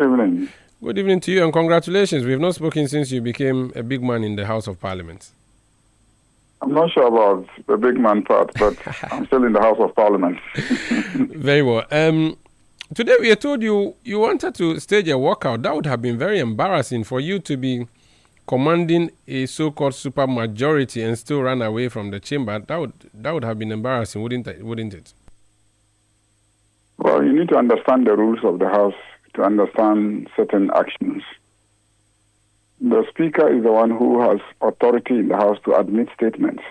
Evening. Good evening to you and congratulations. We've not spoken since you became a big man in the House of Parliament. I'm not sure about the big man part, but I'm still in the House of Parliament. Very well. Today we are told you wanted to stage a walkout. That would have been very embarrassing for you to be commanding a so-called supermajority and still run away from the chamber. That would have been embarrassing, wouldn't it? Well, you need to understand the rules of the House to understand certain actions. The Speaker is the one who has authority in the House to admit statements.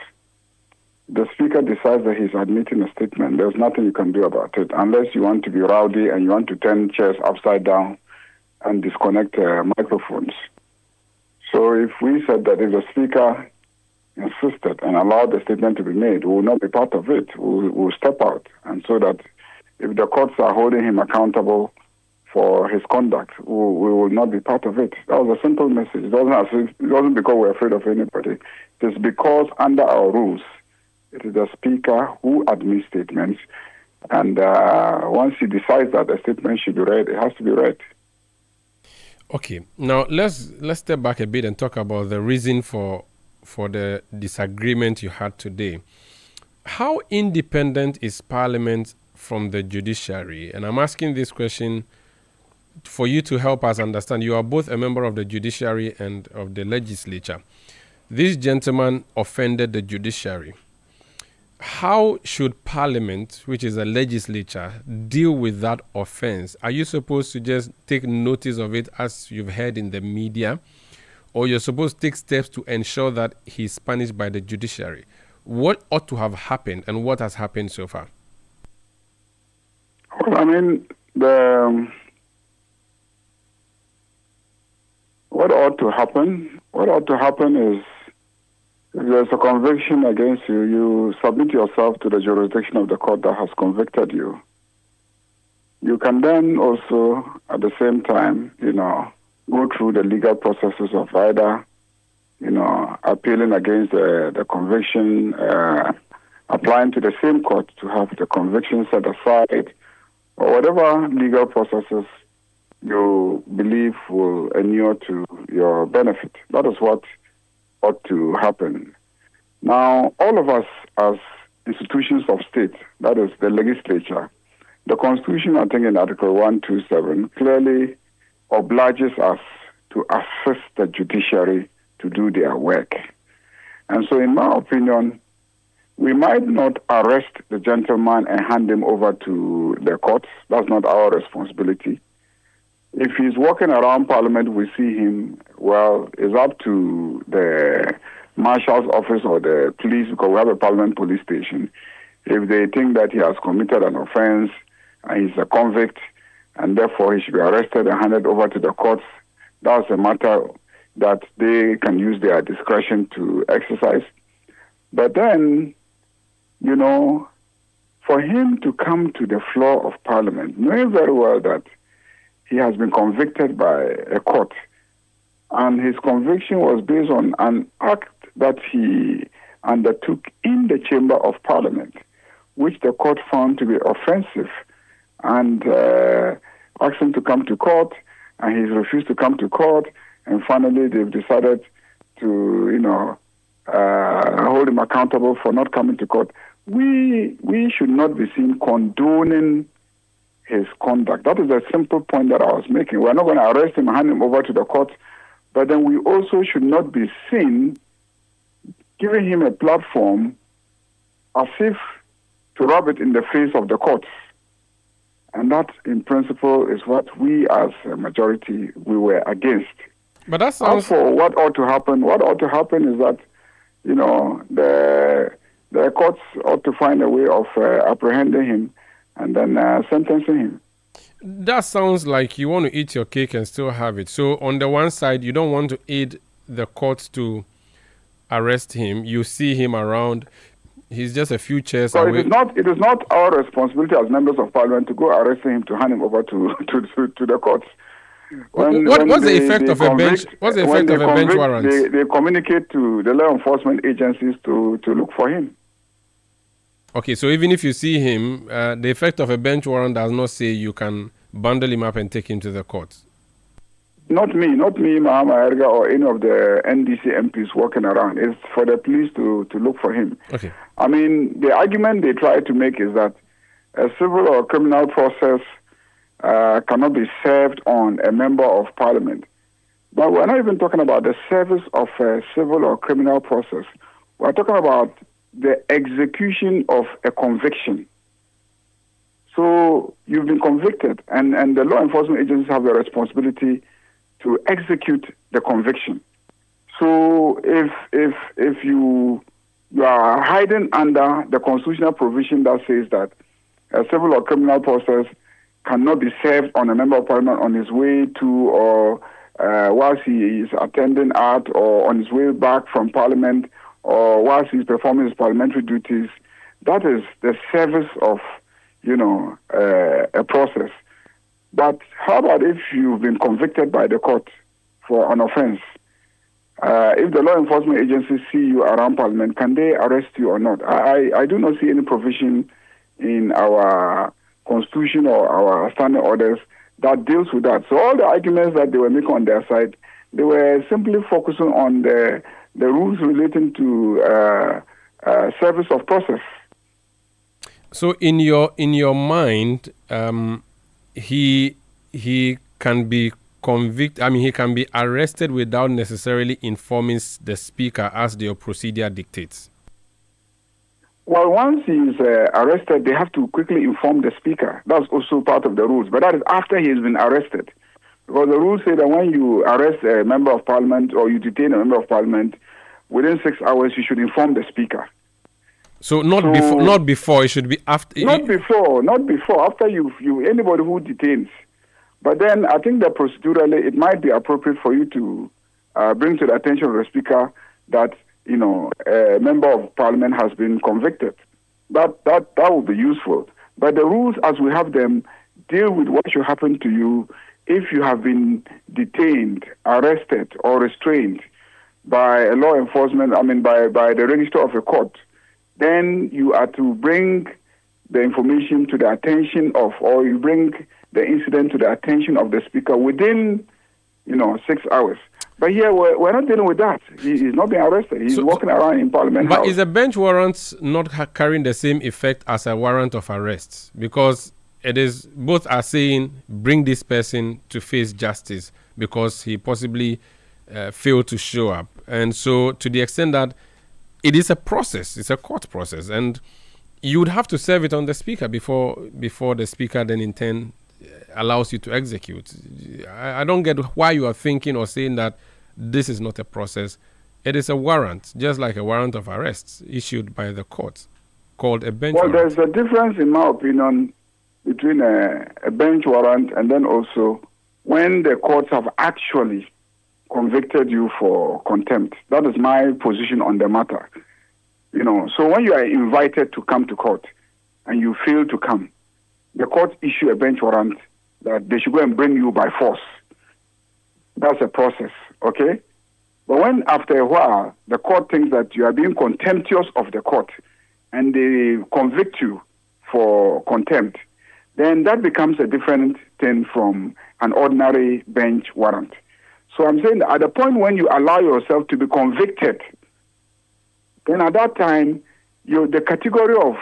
The Speaker decides that he's admitting a statement. There's nothing you can do about it unless you want to be rowdy and you want to turn chairs upside down and disconnect microphones. So if we said that if the Speaker insisted and allowed the statement to be made, we will not be part of it. We will step out. And so that if the courts are holding him accountable for his conduct, we will not be part of it. That was a simple message. It wasn't because we're afraid of anybody. It is because under our rules, it is the Speaker who admits statements. And once he decides that the statement should be read, it has to be read. Okay. Now, let's step back a bit and talk about the reason for the disagreement you had today. How independent is Parliament from the judiciary? And I'm asking this question for you to help us understand. You are both a member of the judiciary and of the legislature. This gentleman offended the judiciary. How should Parliament, which is a legislature, deal with that offense? Are you supposed to just take notice of it as you've heard in the media? Or you're supposed to take steps to ensure that he's punished by the judiciary? What ought to have happened and what has happened so far? Well, I mean, what ought to happen? What ought to happen is, if there's a conviction against you, you submit yourself to the jurisdiction of the court that has convicted you. You can then also, at the same time, go through the legal processes of either, appealing against the conviction, applying to the same court to have the conviction set aside, or whatever legal processes you believe will inure to your benefit. That is what ought to happen. Now, all of us as institutions of state, that is the legislature, the Constitution, I think in Article 127, clearly obliges us to assist the judiciary to do their work. And so, in my opinion, we might not arrest the gentleman and hand him over to the courts. That's not our responsibility. If he's walking around Parliament, we see him, well, it's up to the Marshal's office or the police, because we have a Parliament police station. If they think that he has committed an offense and he's a convict, and therefore he should be arrested and handed over to the courts, that's a matter that they can use their discretion to exercise. But then, for him to come to the floor of Parliament, knowing very well that he has been convicted by a court, and his conviction was based on an act that he undertook in the Chamber of Parliament, which the court found to be offensive, and asked him to come to court, and he's refused to come to court, and finally they've decided to, hold him accountable for not coming to court. We should not be seen condoning his conduct. That is the simple point that I was making. We're not going to arrest him and hand him over to the court, but then we also should not be seen giving him a platform as if to rub it in the face of the courts. And that, in principle, is what we as a majority, we were against. But that sounds... As for what ought to happen is that, the courts ought to find a way of apprehending him and then sentencing him. That sounds like you want to eat your cake and still have it. So on the one side, you don't want to aid the courts to arrest him. You see him around. He's just a few chairs away. It is not our responsibility as members of Parliament to go arrest him to hand him over to the courts. What's the effect of a bench warrant? They communicate to the law enforcement agencies to look for him. Okay, so even if you see him, the effect of a bench warrant does not say you can bundle him up and take him to the court. Not me, Mahama Ayariga, or any of the NDC MPs walking around. It's for the police to look for him. Okay. I mean, the argument they try to make is that a civil or criminal process cannot be served on a member of parliament. But we're not even talking about the service of a civil or criminal process. We're talking about the execution of a conviction. So you've been convicted, and the law enforcement agencies have the responsibility to execute the conviction. So if you are hiding under the constitutional provision that says that a civil or criminal process cannot be served on a member of parliament on his way to or whilst he is attending at or on his way back from parliament or whilst he's performing his parliamentary duties, that is the service of, a process. But how about if you've been convicted by the court for an offense? If the law enforcement agencies see you around parliament, can they arrest you or not? I do not see any provision in our constitution or our standing orders that deals with that. So all the arguments that they were making on their side, they were simply focusing on the rules relating to service of process. So in your mind, he can be convicted. I mean, he can be arrested without necessarily informing the speaker as the procedure dictates. Well, once he's arrested, they have to quickly inform the speaker. That's also part of the rules. But that is after he has been arrested. Because the rules say that when you arrest a member of parliament or you detain a member of parliament, within 6 hours you should inform the speaker. So not before. It should be after. Not before. After you anybody who detains. But then I think that procedurally it might be appropriate for you to bring to the attention of the speaker that a member of parliament has been convicted. That would be useful. But the rules as we have them deal with what should happen to you if you have been detained, arrested, or restrained by a law enforcement. By the register of a court. Then you are to bring the information to the attention of, or you bring the incident to the attention of the speaker within, 6 hours. But here, we're not dealing with that. He's not being arrested. He's walking around in Parliament House. But is a bench warrant not carrying the same effect as a warrant of arrest? Because it is, both are saying, bring this person to face justice because he possibly failed to show up. And so to the extent that it is a process, it's a court process, and you would have to serve it on the speaker before the speaker then in turn allows you to execute. I don't get why you are thinking or saying that this is not a process. It is a warrant, just like a warrant of arrest issued by the court, called a bench warrant. There's a difference, in my opinion, between a bench warrant and then also when the courts have actually convicted you for contempt. That is my position on the matter. So when you are invited to come to court and you fail to come, the court issue a bench warrant that they should go and bring you by force. That's a process, okay? But when after a while the court thinks that you are being contemptuous of the court and they convict you for contempt, then that becomes a different thing from an ordinary bench warrant. So I'm saying that at the point when you allow yourself to be convicted, then at that time, the category of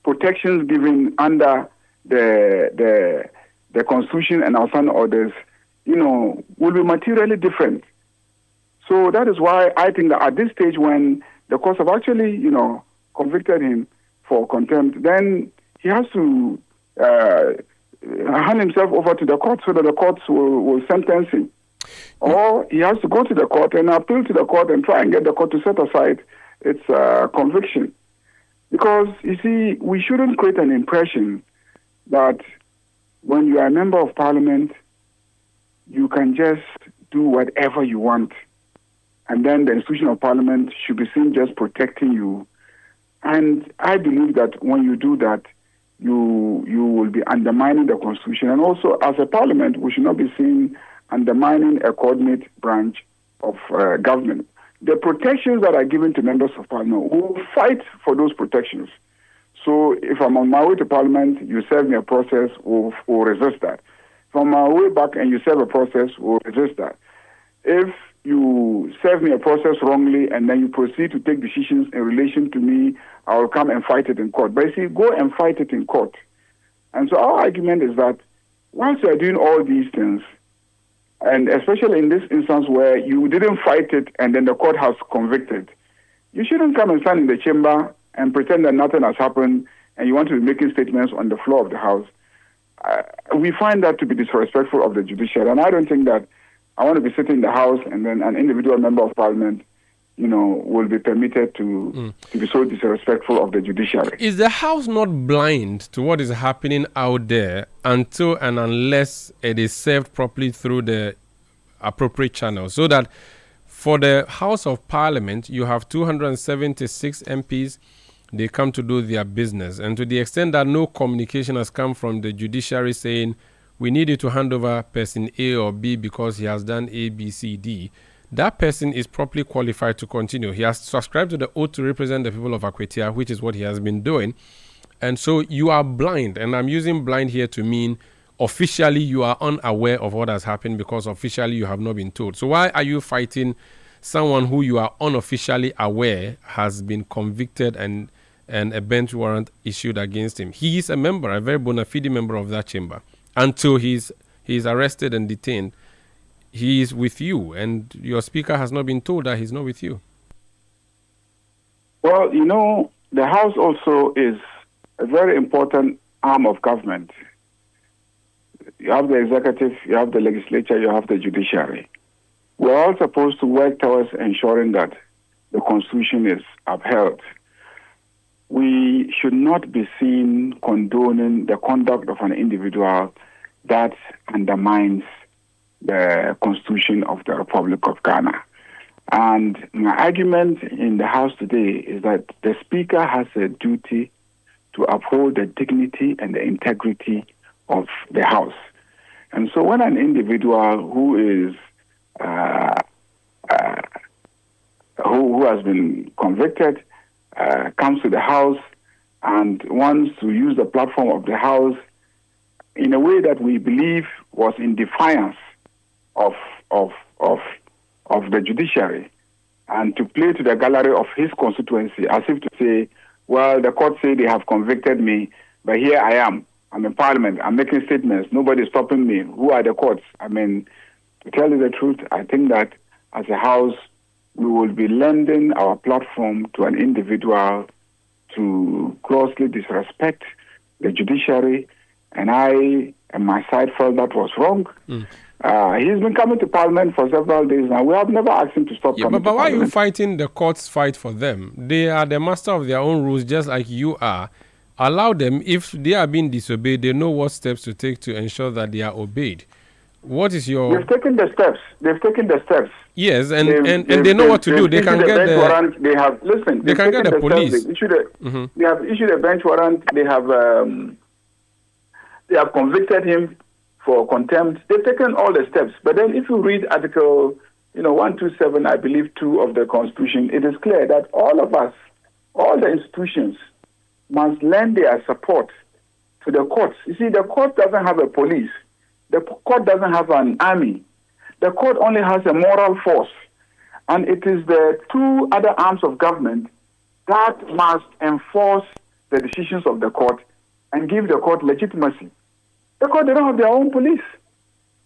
protections given under the Constitution and our standing orders, will be materially different. So that is why I think that at this stage, when the courts have actually, convicted him for contempt, then he has to hand himself over to the court so that the courts will sentence him. Or he has to go to the court and appeal to the court and try and get the court to set aside its conviction. Because, you see, we shouldn't create an impression that when you are a member of parliament, you can just do whatever you want. And then the institution of parliament should be seen just protecting you. And I believe that when you do that, you will be undermining the constitution. And also, as a parliament, we should not be seen undermining a coordinate branch of government. The protections that are given to members of parliament, we will fight for those protections. So if I'm on my way to parliament, you serve me a process, we'll resist that. from our way back and you serve a process, we'll resist that. If you serve me a process wrongly and then you proceed to take decisions in relation to me, I will come and fight it in court. But you see, go and fight it in court. And so our argument is that once you are doing all these things, and especially in this instance where you didn't fight it and then the court has convicted, you shouldn't come and stand in the chamber and pretend that nothing has happened and you want to be making statements on the floor of the House. We find that to be disrespectful of the judiciary. And I don't think that I want to be sitting in the House and then an individual member of Parliament, will be permitted to be so disrespectful of the judiciary. Is the House not blind to what is happening out there until and unless it is served properly through the appropriate channels? So that for the House of Parliament, you have 276 MPs. They come to do their business. And to the extent that no communication has come from the judiciary saying, we need you to hand over person A or B because he has done A, B, C, D, that person is properly qualified to continue. He has subscribed to the oath to represent the people of Akwetia, which is what he has been doing. And so you are blind. And I'm using blind here to mean officially you are unaware of what has happened because officially you have not been told. So why are you fighting someone who you are unofficially aware has been convicted and a bench warrant issued against him? He is a member, a very bona fide member of that chamber. Until he's arrested and detained, he is with you, and your speaker has not been told that he's not with you. Well, the House also is a very important arm of government. You have the executive, you have the legislature, you have the judiciary. We're all supposed to work towards ensuring that the Constitution is upheld. We should not be seen condoning the conduct of an individual that undermines the Constitution of the Republic of Ghana. And my argument in the House today is that the Speaker has a duty to uphold the dignity and the integrity of the House. And so when an individual who is who has been convicted comes to the House and wants to use the platform of the House in a way that we believe was in defiance of the judiciary, and to play to the gallery of his constituency as if to say, well, the court say they have convicted me, but here I am. I'm in Parliament. I'm making statements. Nobody's stopping me. Who are the courts? I mean, to tell you the truth, I think that as a House, we will be lending our platform to an individual to grossly disrespect the judiciary, and I and my side felt that was wrong. He's been coming to Parliament for several days now. We have never asked him to stop coming but to why Parliament. are you fighting the courts fight for them? They are the master of their own rules, just like you are. Allow them. If they are being disobeyed, they know what steps to take to ensure that they are obeyed. What is your... They've taken the steps. Yes, and they know what to do. They can get the warrant. They have They can get the police. They have issued a bench warrant. They have convicted him for contempt. They've taken all the steps. But then, if you read Article 127, I believe 2 of the Constitution, it is clear that all of us, all the institutions, must lend their support to the courts. You see, the court doesn't have a police. The court doesn't have an army. The court only has a moral force. And it is the two other arms of government that must enforce the decisions of the court and give the court legitimacy. The court, they don't have their own police.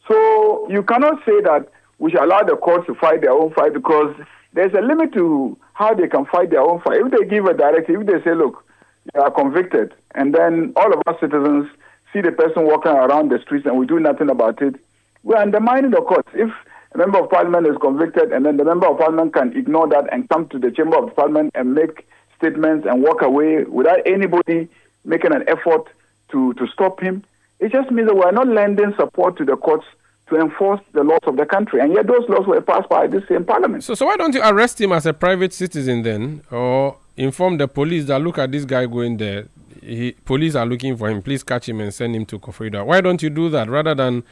So you cannot say that we should allow the courts to fight their own fight, because there's a limit to how they can fight their own fight. If they give a directive, if they say, look, you are convicted, and then all of us citizens see the person walking around the streets and we do nothing about it, we're undermining the courts. If a member of Parliament is convicted and then the member of Parliament can ignore that and come to the Chamber of Parliament and make statements and walk away without anybody making an effort to stop him, it just means that we're not lending support to the courts to enforce the laws of the country. And yet those laws were passed by this same Parliament. So why don't you arrest him as a private citizen then, or inform the police that, look at this guy going there, police are looking for him, please catch him and send him to Koforidua? Why don't you do that rather than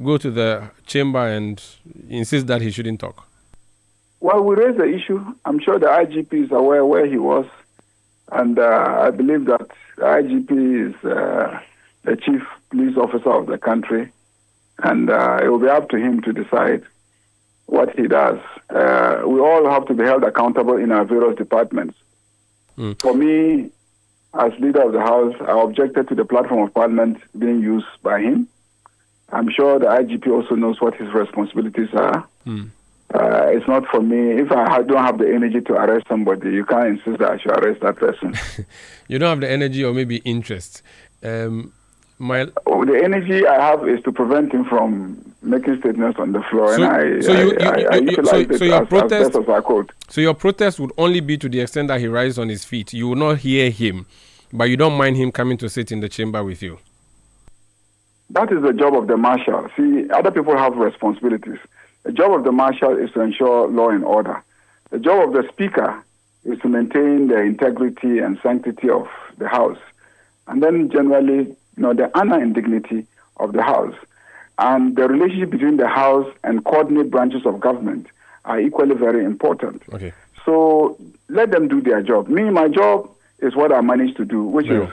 go to the chamber and insist that he shouldn't talk? Well, we raised the issue. I'm sure the IGP is aware where he was, and I believe that the IGP is the chief police officer of the country. And it will be up to him to decide what he does. We all have to be held accountable in our various departments. For me, as leader of the House, I objected to the platform of Parliament being used by him. I'm sure the IGP also knows what his responsibilities are. It's not for me. If I don't have the energy to arrest somebody, you can't insist that I should arrest that person. You don't have the energy or maybe interest. The energy I have is to prevent him from making statements on the floor, so, and so your protest would only be to the extent that he rises on his feet. You will not hear him, but you don't mind him coming to sit in the chamber with you. That is the job of the marshal. See, other people have responsibilities. The job of the marshal is to ensure law and order. The job of the speaker is to maintain the integrity and sanctity of the House. And then generally, the honor and dignity of the House. And the relationship between the House and coordinate branches of government are equally very important. Okay. So let them do their job. My job is what I managed to do, which is,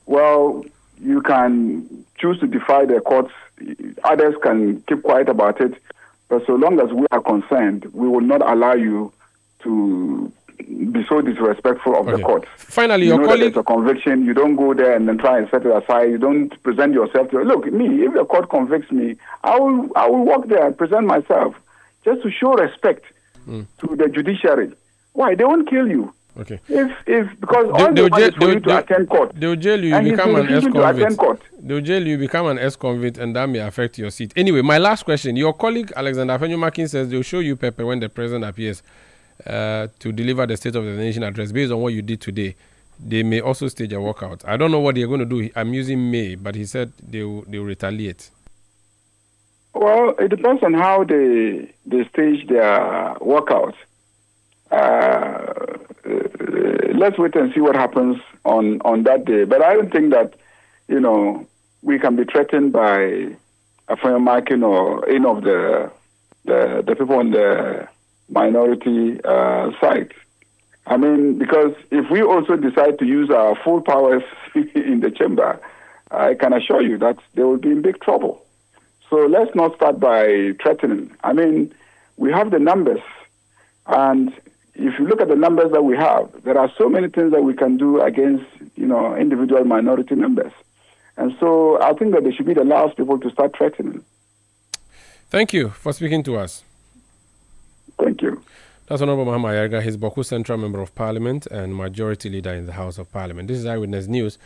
you can choose to defy the courts. Others can keep quiet about it. But so long as we are concerned, we will not allow you to be so disrespectful of the court. Finally, your colleague... There's a conviction. You don't go there and then try and set it aside. You don't present yourself to... Look, if the court convicts me, I will walk there and present myself just to show respect to the judiciary. Why? They won't kill you. Okay. Because all they want is for you to attend court. They'll jail you, you become an ex-convict. They'll jail you, become an ex-convict, and that may affect your seat. Anyway, my last question. Your colleague, Alexander Afenyo-Markin, says they'll show you pepper when the president appears to deliver the State of the Nation address. Based on what you did today, they may also stage a walkout. I don't know what they're going to do. I'm using may, but he said they'll retaliate. Well, it depends on how they stage their walkout. Let's wait and see what happens on that day. But I don't think that, we can be threatened by Afenyo-Markin or any of the people on the minority side. I mean, because if we also decide to use our full powers in the chamber, I can assure you that they will be in big trouble. So let's not start by threatening. I mean, we have the numbers, and if you look at the numbers that we have, there are so many things that we can do against, individual minority members. And so I think that they should be the last people to start threatening. Thank you for speaking to us. Thank you. That's Honorable Mahama Ayariga. He's Boku Central Member of Parliament and Majority Leader in the House of Parliament. This is Eyewitness News.